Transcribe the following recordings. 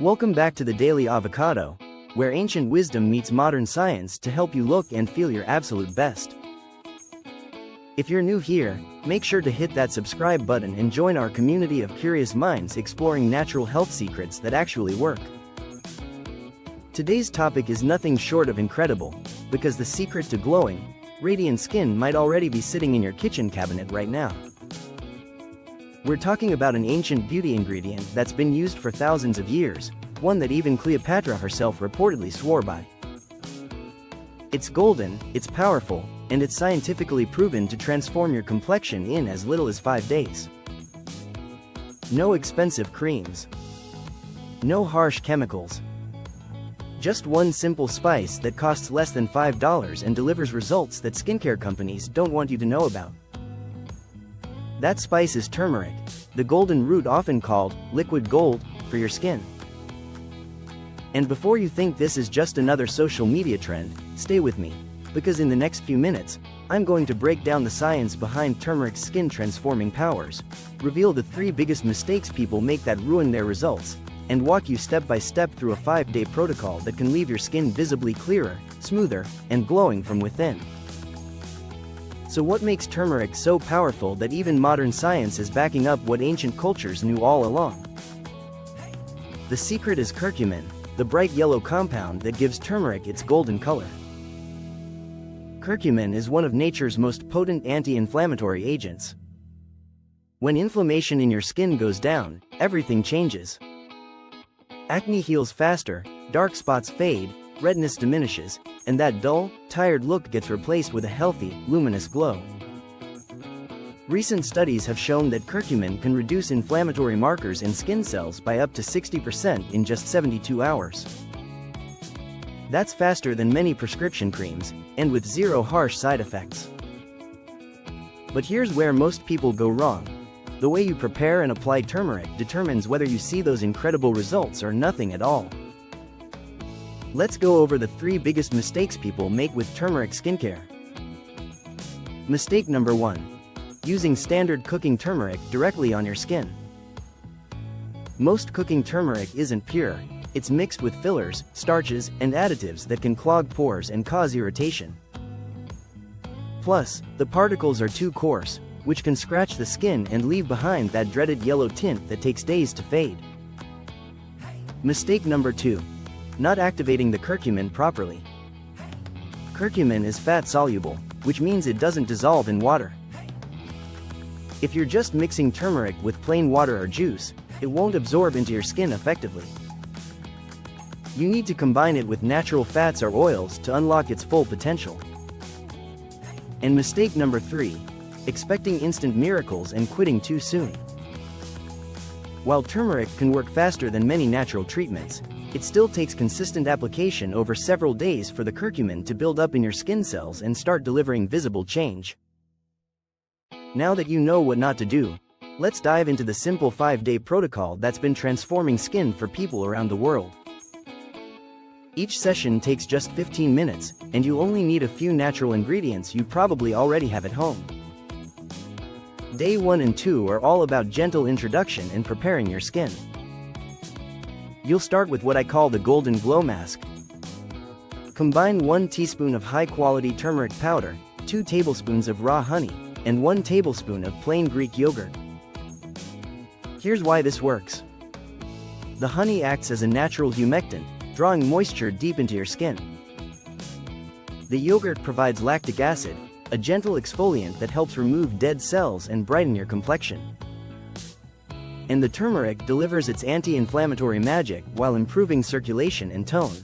Welcome back to the Daily Avocado, where ancient wisdom meets modern science to help you look and feel your absolute best. If you're new here, make sure to hit that subscribe button and join our community of curious minds exploring natural health secrets that actually work. Today's topic is nothing short of incredible, because the secret to glowing, radiant skin might already be sitting in your kitchen cabinet right now. We're talking about an ancient beauty ingredient that's been used for thousands of years, one that even Cleopatra herself reportedly swore by. It's golden, it's powerful, and it's scientifically proven to transform your complexion in as little as 5 days. No expensive creams. No harsh chemicals. Just one simple spice that costs less than $5 and delivers results that skincare companies don't want you to know about. That spice is turmeric, the golden root often called liquid gold for your skin. And before you think this is just another social media trend, stay with me, because in the next few minutes, I'm going to break down the science behind turmeric's skin transforming powers, reveal the 3 biggest mistakes people make that ruin their results, and walk you step by step through a 5-day protocol that can leave your skin visibly clearer, smoother, and glowing from within. So what makes turmeric so powerful that even modern science is backing up what ancient cultures knew all along? The secret is curcumin, the bright yellow compound that gives turmeric its golden color. Curcumin is one of nature's most potent anti-inflammatory agents. When inflammation in your skin goes down, everything changes. Acne heals faster, dark spots fade, redness diminishes, and that dull, tired look gets replaced with a healthy, luminous glow. Recent studies have shown that curcumin can reduce inflammatory markers in skin cells by up to 60% in just 72 hours. That's faster than many prescription creams, and with 0 harsh side effects. But here's where most people go wrong. The way you prepare and apply turmeric determines whether you see those incredible results or nothing at all. Let's go over the 3 biggest mistakes people make with turmeric skincare. Mistake number 1. Using standard cooking turmeric directly on your skin. Most cooking turmeric isn't pure, it's mixed with fillers, starches, and additives that can clog pores and cause irritation. Plus, the particles are too coarse, which can scratch the skin and leave behind that dreaded yellow tint that takes days to fade. Mistake number 2. Not activating the curcumin properly. Curcumin is fat-soluble, which means it doesn't dissolve in water. If you're just mixing turmeric with plain water or juice, it won't absorb into your skin effectively. You need to combine it with natural fats or oils to unlock its full potential. And mistake number 3. Expecting instant miracles and quitting too soon. While turmeric can work faster than many natural treatments, it still takes consistent application over several days for the curcumin to build up in your skin cells and start delivering visible change. Now that you know what not to do, let's dive into the simple 5-day protocol that's been transforming skin for people around the world. Each session takes just 15 minutes, and you only need a few natural ingredients you probably already have at home. Day 1 and 2 are all about gentle introduction and preparing your skin. You'll start with what I call the golden glow mask. Combine 1 teaspoon of high-quality turmeric powder, 2 tablespoons of raw honey, and 1 tablespoon of plain Greek yogurt. Here's why this works. The honey acts as a natural humectant, drawing moisture deep into your skin. The yogurt provides lactic acid, a gentle exfoliant that helps remove dead cells and brighten your complexion. And the turmeric delivers its anti-inflammatory magic while improving circulation and tone.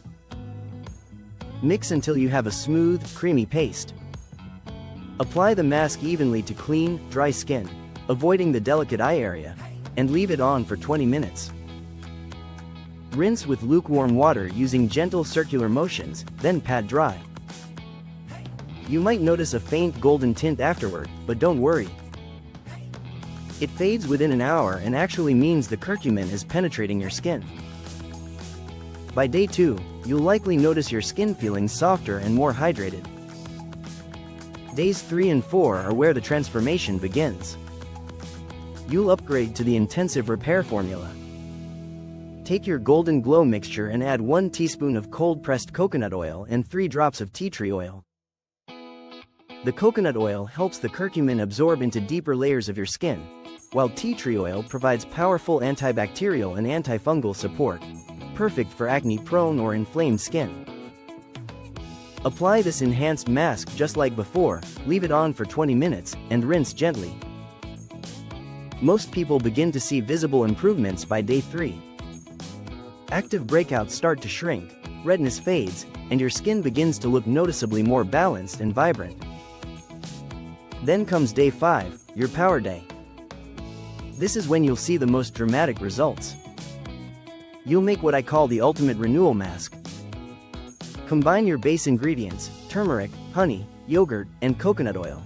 Mix until you have a smooth, creamy paste. Apply the mask evenly to clean, dry skin, avoiding the delicate eye area, and leave it on for 20 minutes. Rinse with lukewarm water using gentle circular motions, then pat dry. You might notice a faint golden tint afterward, but don't worry. It fades within an hour and actually means the curcumin is penetrating your skin. By day 2, you'll likely notice your skin feeling softer and more hydrated. Days 3 and 4 are where the transformation begins. You'll upgrade to the intensive repair formula. Take your Golden Glow mixture and add 1 teaspoon of cold-pressed coconut oil and 3 drops of tea tree oil. The coconut oil helps the curcumin absorb into deeper layers of your skin, while tea tree oil provides powerful antibacterial and antifungal support, perfect for acne-prone or inflamed skin. Apply this enhanced mask just like before, leave it on for 20 minutes, and rinse gently. Most people begin to see visible improvements by day 3. Active breakouts start to shrink, redness fades, and your skin begins to look noticeably more balanced and vibrant. Then comes day 5, your power day. This is when you'll see the most dramatic results. You'll make what I call the ultimate renewal mask. Combine your base ingredients, turmeric, honey, yogurt, and coconut oil.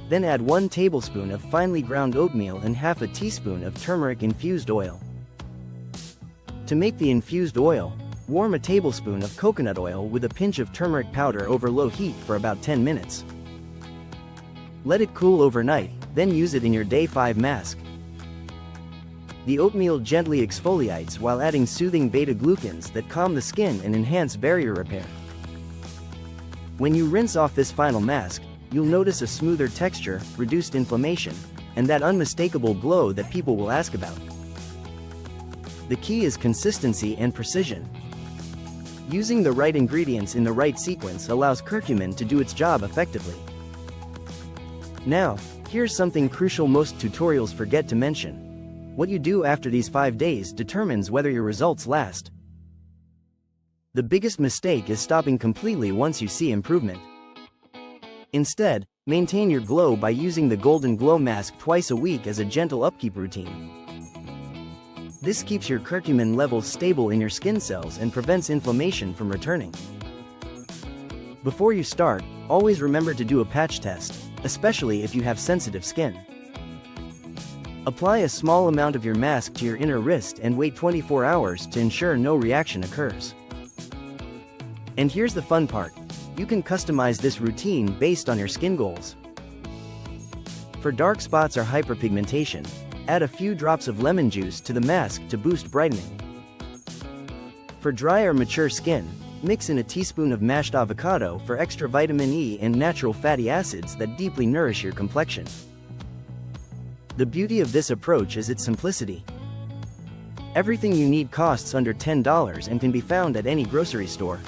Then add 1 tablespoon of finely ground oatmeal and half a teaspoon of turmeric-infused oil. To make the infused oil, warm a tablespoon of coconut oil with a pinch of turmeric powder over low heat for about 10 minutes. Let it cool overnight, then use it in your day 5 mask. The oatmeal gently exfoliates while adding soothing beta-glucans that calm the skin and enhance barrier repair. When you rinse off this final mask, you'll notice a smoother texture, reduced inflammation, and that unmistakable glow that people will ask about. The key is consistency and precision. Using the right ingredients in the right sequence allows curcumin to do its job effectively. Now, here's something crucial most tutorials forget to mention. What you do after these 5 days determines whether your results last. The biggest mistake is stopping completely once you see improvement. Instead, maintain your glow by using the Golden Glow mask twice a week as a gentle upkeep routine. This keeps your curcumin levels stable in your skin cells and prevents inflammation from returning. Before you start, always remember to do a patch test, especially if you have sensitive skin. Apply a small amount of your mask to your inner wrist and wait 24 hours to ensure no reaction occurs. And here's the fun part. You can customize this routine based on your skin goals. For dark spots or hyperpigmentation, add a few drops of lemon juice to the mask to boost brightening. For dry or mature skin, mix in a teaspoon of mashed avocado for extra vitamin E and natural fatty acids that deeply nourish your complexion. The beauty of this approach is its simplicity. Everything you need costs under $10 and can be found at any grocery store.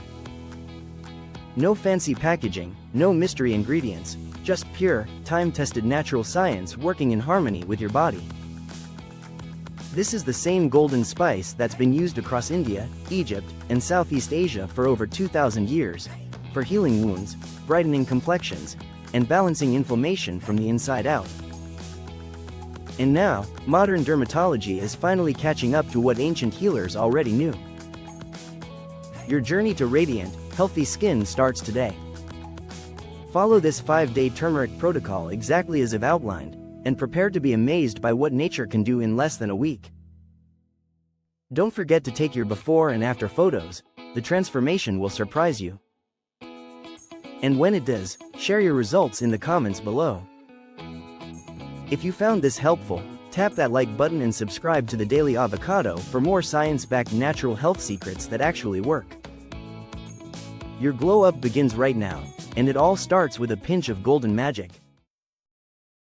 No fancy packaging, no mystery ingredients, just pure, time-tested natural science working in harmony with your body. This is the same golden spice that's been used across India, Egypt, and Southeast Asia for over 2,000 years, for healing wounds, brightening complexions, and balancing inflammation from the inside out. And now, modern dermatology is finally catching up to what ancient healers already knew. Your journey to radiant, healthy skin starts today. Follow this 5-day turmeric protocol exactly as I've outlined, and prepare to be amazed by what nature can do in less than a week. Don't forget to take your before and after photos. The transformation will surprise you. And when it does, share your results in the comments below. If you found this helpful, tap that like button and subscribe to the Daily Avocado for more science-backed natural health secrets that actually work. Your glow up begins right now, and it all starts with a pinch of golden magic.